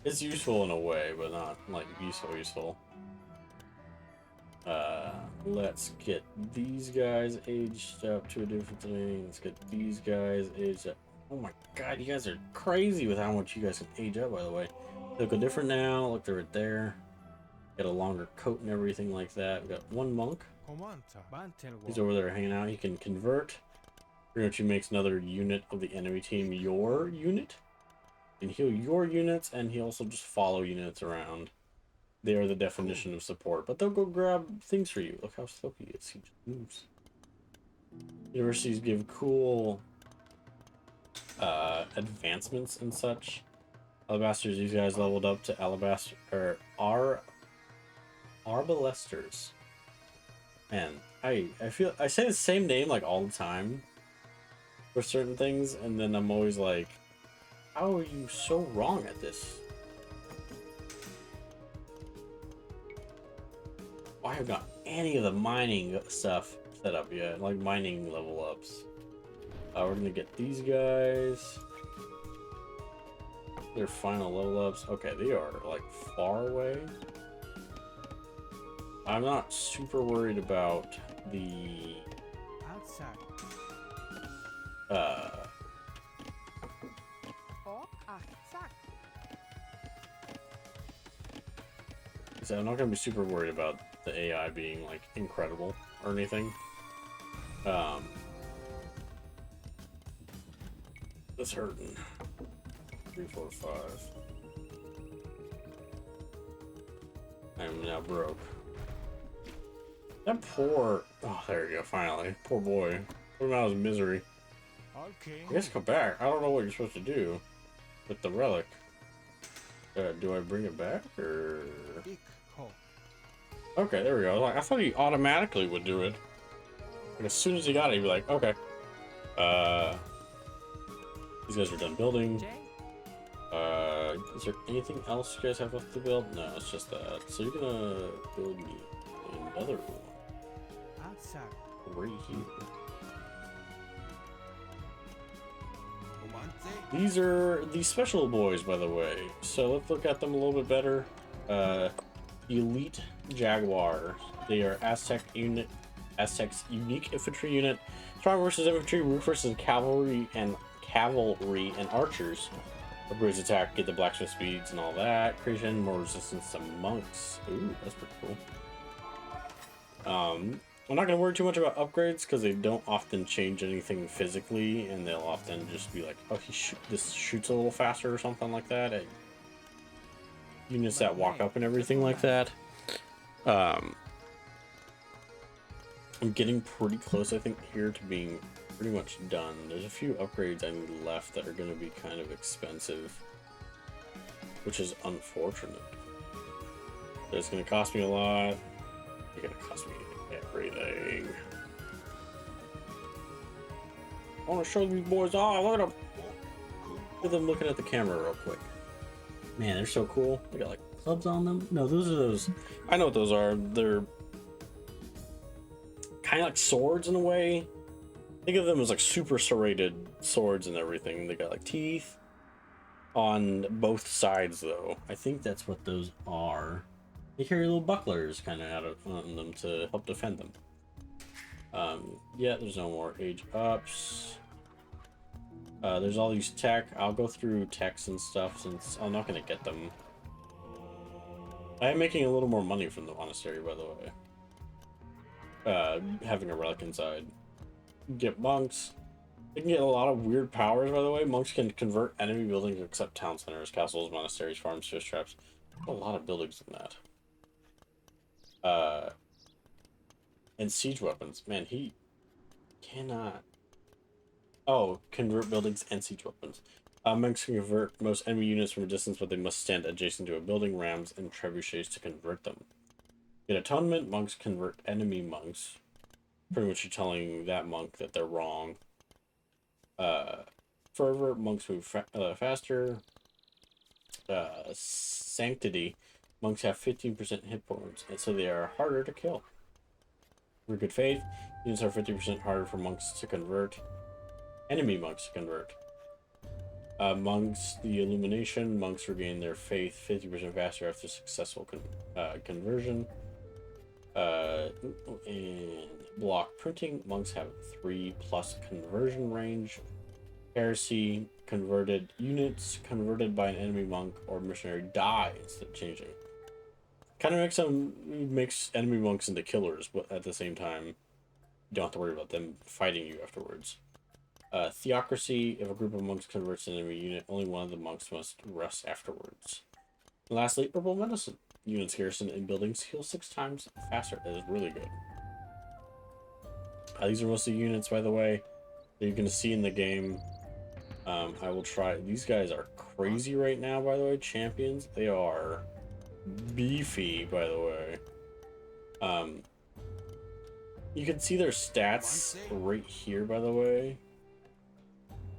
[SPEAKER 1] It's useful in a way, but not like useful. Let's get these guys aged up to a different thing. Let's get these guys aged up. Oh my god, you guys are crazy with how much you guys can age up, by the way. They look different now. Look, they're right there. Got a longer coat and everything like that. We got one monk. He's over there hanging out. He can convert. Pretty much he makes another unit of the enemy team your unit. He can heal your units, and he also just follow units around. They are the definition of support, but they'll go grab things for you. Look how slow he is. He just moves. Universities give cool advancements and such. Alabasters, these guys leveled up to Alabaster or Arbalesters. Man, I feel I say the same name like all the time for certain things, and then I'm always like, how are you so wrong at this? I have got any of the mining stuff set up yet, like mining level ups. We're gonna get these guys. Their final level ups. Okay, they are like far away. I'm not super worried about the
[SPEAKER 2] Outside.
[SPEAKER 3] O Aztecs.
[SPEAKER 1] So I'm not gonna be super worried about the AI being like incredible or anything. This hurting. 3, 4, 5. I am now broke. That poor. Oh, there you go. Finally, poor boy. Put him out of his misery.
[SPEAKER 2] Okay.
[SPEAKER 1] I guess come back. I don't know what you're supposed to do with the relic. Do I bring it back or? Okay, there we go. Like I thought he automatically would do it. Like as soon as he got it, he'd be like, okay. These guys are done building.
[SPEAKER 2] J.
[SPEAKER 1] Is there anything else you guys have left to build? No, it's just that. So you're gonna build me another one
[SPEAKER 2] Outside.
[SPEAKER 1] right here. These are the special boys, by the way. So let's look at them a little bit better. Elite Jaguar. They are Aztecs unique infantry unit. Strong versus infantry, weak versus cavalry and archers. Upgrades attack, get the blacksmith speeds and all that. Creation more resistance to monks. Ooh, that's pretty cool. I'm not gonna worry too much about upgrades because they don't often change anything physically, and they'll often just be like, oh, this shoots a little faster or something like that. At units that walk up and everything like that. I'm getting pretty close, I think, here to being pretty much done. There's a few upgrades I need left that are going to be kind of expensive, which is unfortunate. It's going to cost me a lot. It's going to cost me everything. I want to show these boys off. Look at them. Look at them looking at the camera real quick. Man, they're so cool. They got like clubs on them. No, those are those. I know what those are. They're kind of like swords in a way. Think of them as like super serrated swords and everything. They got like teeth on both sides, though. I think that's what those are. They carry little bucklers kind of out of on them to help defend them. Yeah, there's no more age ups. There's all these tech. I'll go through techs and stuff since I'm not going to get them. I am making a little more money from the monastery, by the way. Having a relic inside. Get monks. They can get a lot of weird powers, by the way. Monks can convert enemy buildings except town centers, castles, monasteries, farms, fish traps. A lot of buildings in that. And siege weapons. Man, he cannot. Oh, convert buildings and siege weapons. Monks can convert most enemy units from a distance, but they must stand adjacent to a building, rams, and trebuchets to convert them. In atonement, monks convert enemy monks. pretty much you're telling that monk that they're wrong. Fervor, monks move faster. Sanctity, monks have 15% hit points, and so they are harder to kill. For good faith, units are 50% harder for monks to convert. Enemy monks to convert. Monks, the illumination, monks regain their faith 50% faster after successful conversion. And block printing, monks have 3+ conversion range. Heresy, converted units converted by an enemy monk or missionary die instead of changing. Kind of makes enemy monks into killers, but at the same time, you don't have to worry about them fighting you afterwards. Theocracy, if a group of monks converts an enemy unit, only one of the monks must rest afterwards. And lastly, herbal medicine. Units garrisoned in buildings heal 6 times faster. That is really good. These are mostly units, by the way, that you're going to see in the game. I will try. These guys are crazy right now, by the way. Champions. They are beefy, by the way. You can see their stats right here, by the way.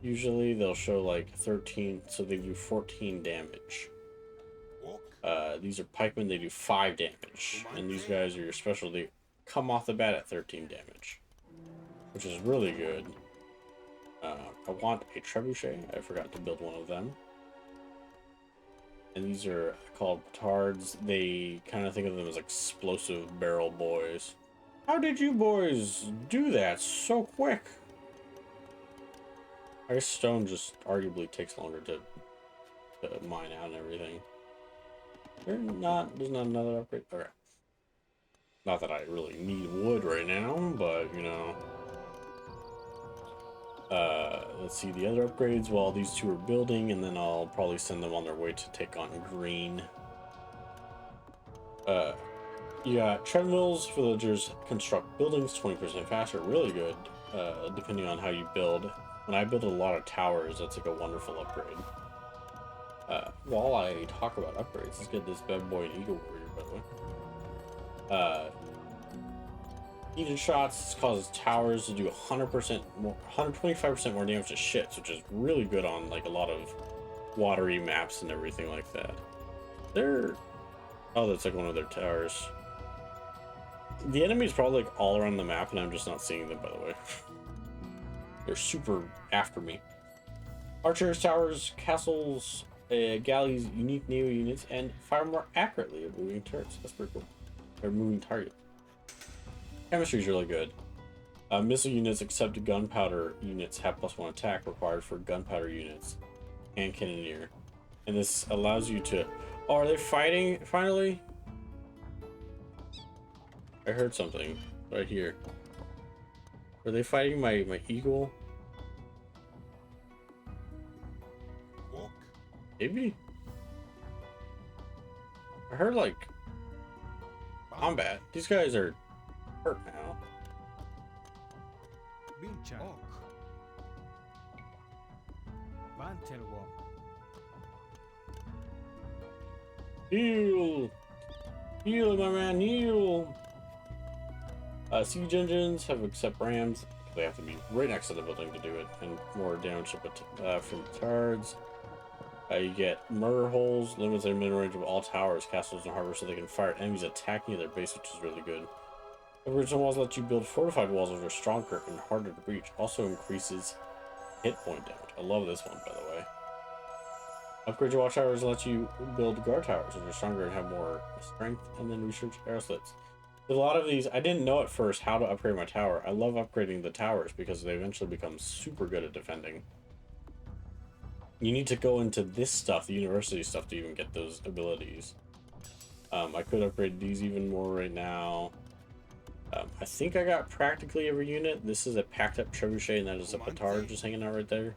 [SPEAKER 1] Usually they'll show like 13, so they do 14 damage. These are pikemen, they do 5 damage. And these guys are your specialty. Come off the bat at 13 damage, which is really good. I want a trebuchet. I forgot to build one of them. And these are called petards. They kind of think of them as explosive barrel boys. How did you boys do that so quick? I guess stone just arguably takes longer to mine out and everything. There's not another upgrade. Okay. Not that I really need wood right now, but you know. Let's see the other upgrades while these two are building, and then I'll probably send them on their way to take on green. You got treadmills. Villagers construct buildings 20% faster. Really good, depending on how you build. When I build a lot of towers, that's like a wonderful upgrade. While I talk about upgrades, let's get this bad boy an eagle warrior, by the way. Heated shots causes towers to do 100% more, 125% more damage to ships, which is really good on like a lot of watery maps and everything like that. Oh, that's like one of their towers. The enemy's probably like all around the map, and I'm just not seeing them, by the way. They're super after me. Archers, towers, castles, galleys, unique neo units, and fire more accurately at moving turrets. That's pretty cool. Or moving target. Chemistry is really good. Missile units except gunpowder units have +1 attack required for gunpowder units and cannoneer. And this allows you to... Oh, are they fighting finally? I heard something right here. Are they fighting my eagle? Maybe? I heard like combat. These guys are hurt now.
[SPEAKER 2] Vinchan. Vantelwalk.
[SPEAKER 1] Heal! Heal, my man, heal! Siege engines have accept rams. They have to be right next to the building to do it, and more damage from petards. You get murder holes, limits their mid range of all towers, castles, and harbors, so they can fire at enemies attacking their base, which is really good. Original walls let you build fortified walls, which are stronger and harder to breach. Also increases hit point damage. I love this one, by the way. Upgrade your watchtowers let you build guard towers, which are stronger and have more strength, and then research arrow slits. There's a lot of these. I didn't know at first how to upgrade my tower. I love upgrading the towers because they eventually become super good at defending. You need to go into this stuff, the university stuff, to even get those abilities. I could upgrade these even more right now. I think I got practically every unit. This is a packed up trebuchet, and that is a petard just hanging out right there.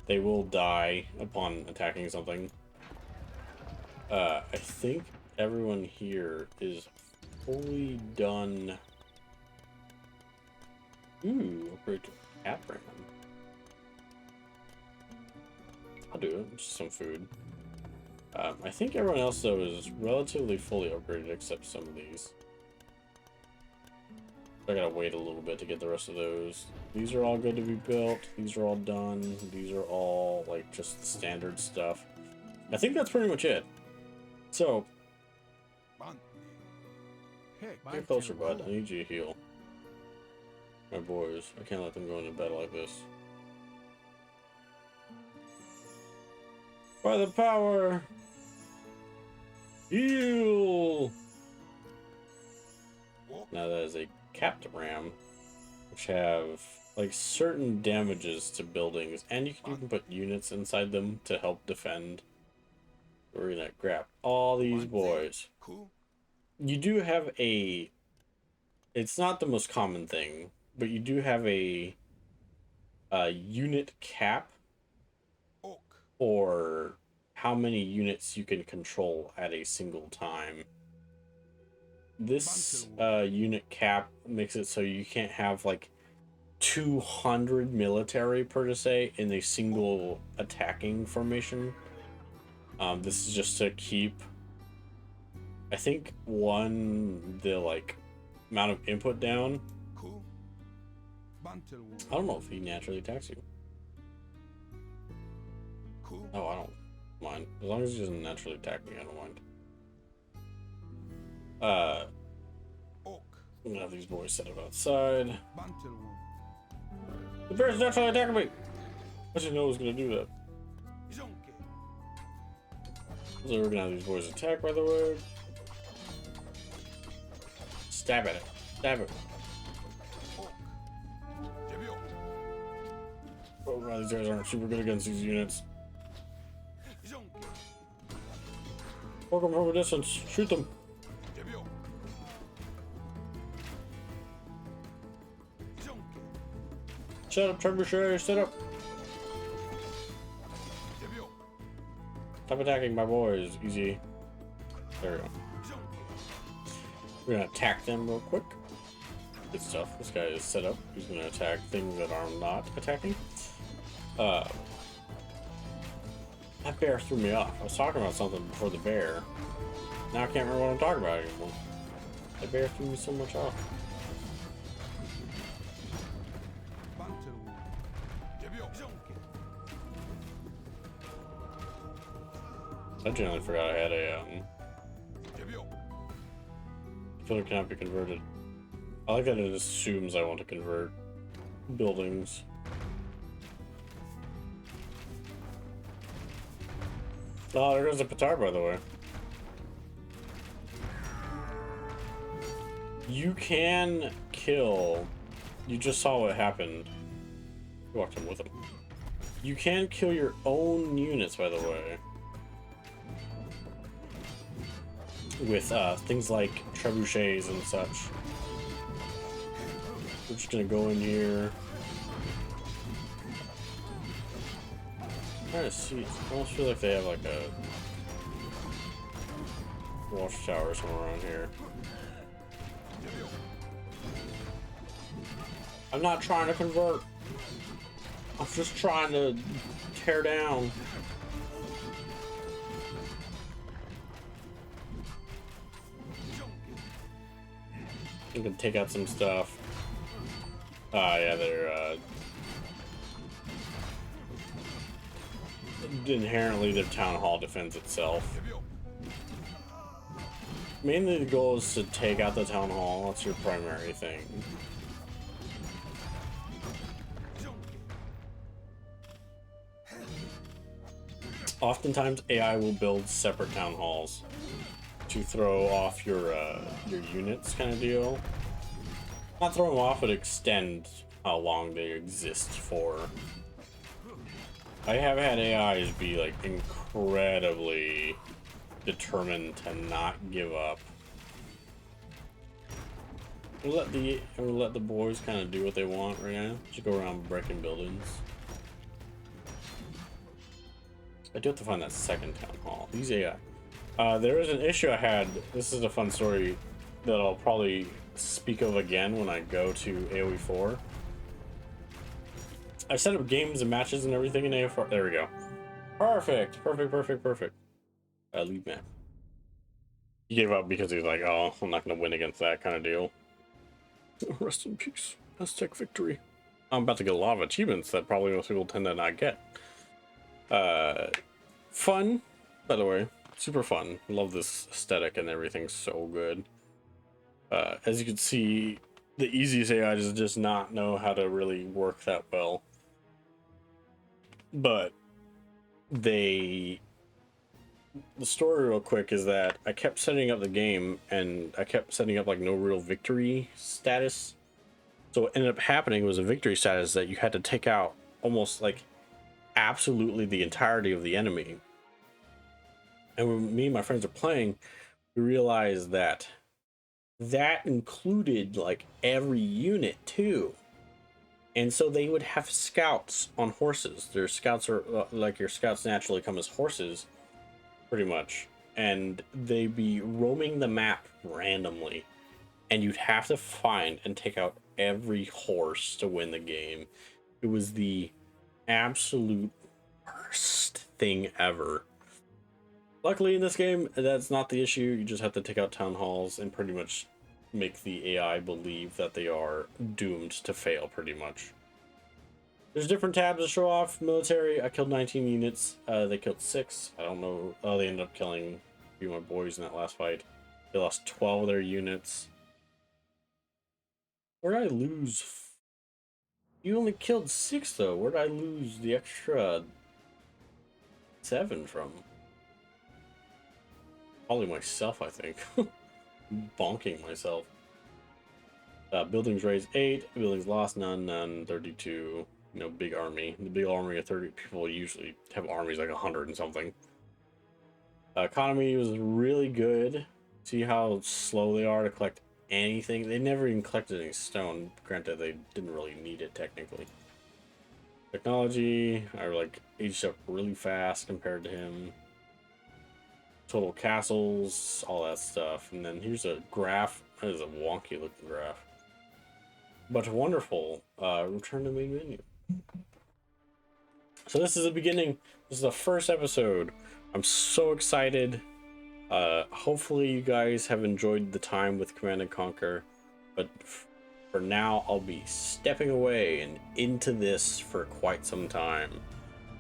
[SPEAKER 1] They will die upon attacking something. I think everyone here is fully done. Ooh, upgrade to Catram. I'll do it. Just some food. I think everyone else, though, is relatively fully upgraded except some of these. I gotta wait a little bit to get the rest of those. These are all good to be built. These are all done. These are all like just the standard stuff. I think that's pretty much it. So, get closer, bud. I need you to heal. My boys. I can't let them go into battle like this. By the power! Heal! Now that is a capped ram, which have like certain damages to buildings, and you can even put units inside them to help defend. We're gonna grab all these boys. You do have a, it's not the most common thing, but you do have a unit cap or how many units you can control at a single time. This unit cap makes it so you can't have like 200 military per se in a single attacking formation. This is just to keep, I think, the like amount of input down. I don't know if he naturally attacks you. Oh, I don't mind. As long as he doesn't naturally attack me, I don't mind. I'm gonna have these boys set up outside. The bear's naturally attacking me! I didn't know it was gonna do that. So we're gonna have these boys attack, by the way. Stab at it. Stab it. Oh god, these guys aren't super good against these units. Poke them from a distance. Shoot them. Set up, trebuchet, set up. Stop attacking my boys. Easy. There we go. We're gonna attack them real quick. Good stuff. This guy is set up. He's gonna attack things that are not attacking. That bear threw me off. I was talking about something before the bear. Now I can't remember what I'm talking about anymore. That bear threw me so much off. I generally forgot I had a pillar cannot be converted. I like that it assumes I want to convert buildings. Oh, there goes the Patar, by the way. You can kill. You just saw what happened. You walked in with him. You can kill your own units, by the way. With things like trebuchets and such. We're just gonna go in here. I'm trying to see. I almost feel like they have like a watchtower somewhere around here. I'm not trying to convert. I'm just trying to tear down. You can take out some stuff. Yeah, they're inherently their town hall defends itself. Mainly the goal is to take out the town hall. That's your primary thing. Oftentimes AI will build separate town halls to throw off your units, kind of deal. Not throw them off, but extend how long they exist for. I have had AIs be like incredibly determined to not give up. We'll let the boys kind of do what they want right now. Just go around breaking buildings. I do have to find that second town hall. These AI. There is an issue I had. This is a fun story that I'll probably speak of again when I go to AoE 4. I set up games and matches and everything in AoE 4. There we go. Perfect. Leave map. He gave up because he was like, oh, I'm not going to win against that kind of deal. Rest in peace. Aztec victory. I'm about to get a lot of achievements that probably most people tend to not get. Fun, by the way. Super fun. Love this aesthetic and everything's so good. As you can see, the easiest AI does just not know how to really work that well. But the story real quick is that I kept setting up the game and I kept setting up like no real victory status. So what ended up happening was a victory status that you had to take out almost like absolutely the entirety of the enemy. And when me and my friends are playing, we realized that that included like every unit too. And so they would have scouts on horses. Their scouts are like your scouts naturally come as horses, pretty much. And they'd be roaming the map randomly. And you'd have to find and take out every horse to win the game. It was the absolute worst thing ever. Luckily in this game, that's not the issue. You just have to take out town halls and pretty much make the AI believe that they are doomed to fail, pretty much. There's different tabs to show off. Military, I killed 19 units. They killed 6. I don't know. Oh, they ended up killing a few of my boys in that last fight. They lost 12 of their units. Where did I lose? You only killed 6, though. Where did I lose the extra 7 from? Probably myself, I think. Bonking myself. Buildings raised 8. Buildings lost none. 32. You know, big army. The big army of 30 people usually have armies like 100 and something. Economy was really good. See how slow they are to collect anything? They never even collected any stone. Granted, they didn't really need it technically. Technology, I like aged up really fast compared to him. Total castles, all that stuff. And then here's a graph. That is a wonky looking graph. But wonderful. Return to main menu. So this is the beginning. This is the first episode. I'm so excited. Hopefully you guys have enjoyed the time with Command and Conquer. But for now, I'll be stepping away and into this for quite some time.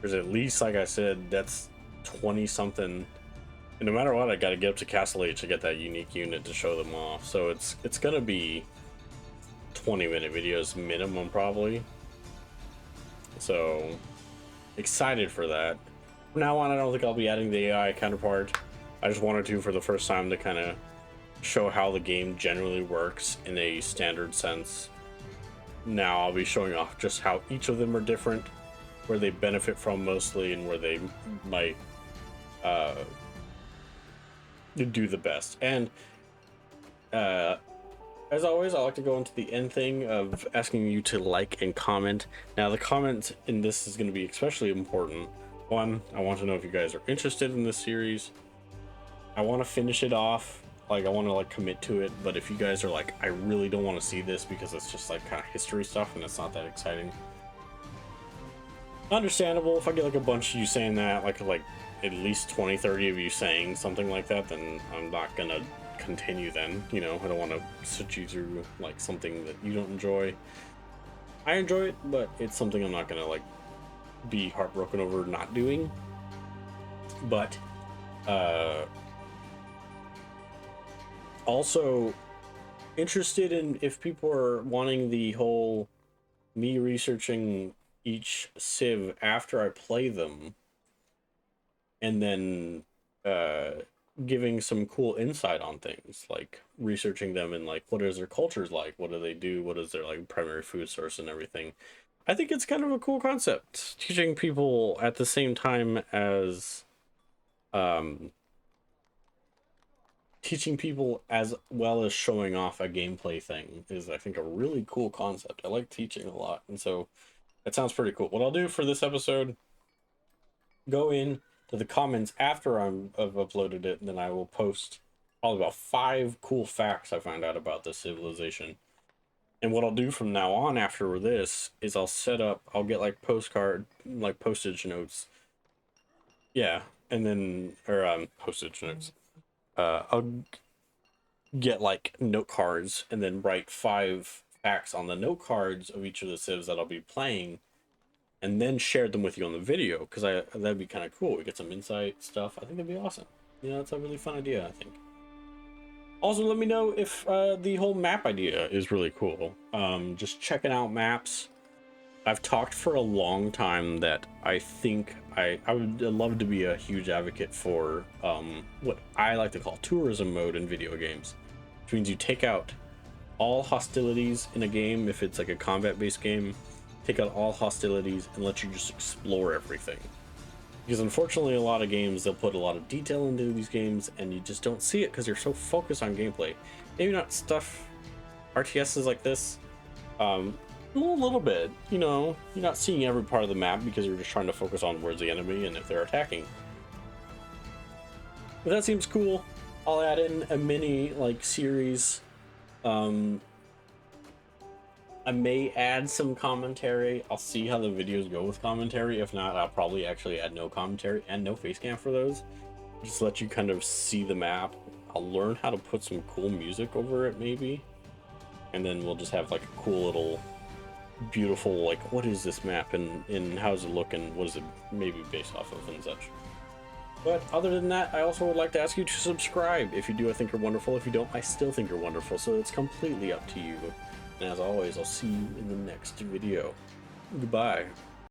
[SPEAKER 1] There's at least, like I said, that's 20 something. And no matter what, I gotta get up to Castle H to get that unique unit to show them off. So it's gonna be 20-minute videos minimum probably. So excited for that. From now on, I don't think I'll be adding the AI counterpart. I just wanted to for the first time to kind of show how the game generally works in a standard sense. Now I'll be showing off just how each of them are different, where they benefit from mostly, and where they might do the best. And as always, I like to go into the end thing of asking you to like and comment. Now, the comment in this is going to be especially important. One, I want to know if you guys are interested in this series. I want to finish it off. Like, I want to like commit to it. But if you guys are like, I really don't want to see this because it's just like kind of history stuff and it's not that exciting. Understandable. If I get like a bunch of you saying that, like at least 20-30 of you saying something like that, then I'm not gonna continue then. You know, I don't want to switch you through like something that you don't enjoy. I enjoy it, but it's something I'm not gonna like be heartbroken over not doing. But also interested in if people are wanting the whole me researching each civ after I play them and then giving some cool insight on things, like researching them and like what is their cultures like, what do they do, what is their like primary food source and everything. I think it's kind of a cool concept, teaching people at the same time as teaching people as well as showing off a gameplay thing is, I think, a really cool concept. I like teaching a lot, and so that sounds pretty cool. What I'll do for this episode, go in to the comments after I've uploaded it, and then I will post probably about 5 cool facts I found out about this civilization. And what I'll do from now on after this is I'll get like postage notes. Yeah, and then, or postage notes. I'll get like note cards and then write 5 facts on the note cards of each of the civs that I'll be playing, and then shared them with you on the video, because that'd be kind of cool. We get some insight stuff. I think that'd be awesome. You know, that's a really fun idea, I think. Also, let me know if the whole map idea is really cool. Just checking out maps. I've talked for a long time that I think I would love to be a huge advocate for what I like to call tourism mode in video games, which means you take out all hostilities in a game. If it's like a combat-based game, take out all hostilities and let you just explore everything. Because unfortunately, a lot of games, they'll put a lot of detail into these games and you just don't see it because you're so focused on gameplay. Maybe not stuff RTSs like this, a little bit, you know, you're not seeing every part of the map because you're just trying to focus on where's the enemy and if they're attacking. But that seems cool. I'll add in a mini like series. I may add some commentary. I'll see how the videos go with commentary. If not, I'll probably actually add no commentary and no face cam for those. Just let you kind of see the map. I'll learn how to put some cool music over it maybe. And then we'll just have like a cool little beautiful, like, what is this map and how does it look and what is it maybe based off of and such. But other than that, I also would like to ask you to subscribe. If you do, I think you're wonderful. If you don't, I still think you're wonderful. So it's completely up to you. And as always, I'll see you in the next video. Goodbye.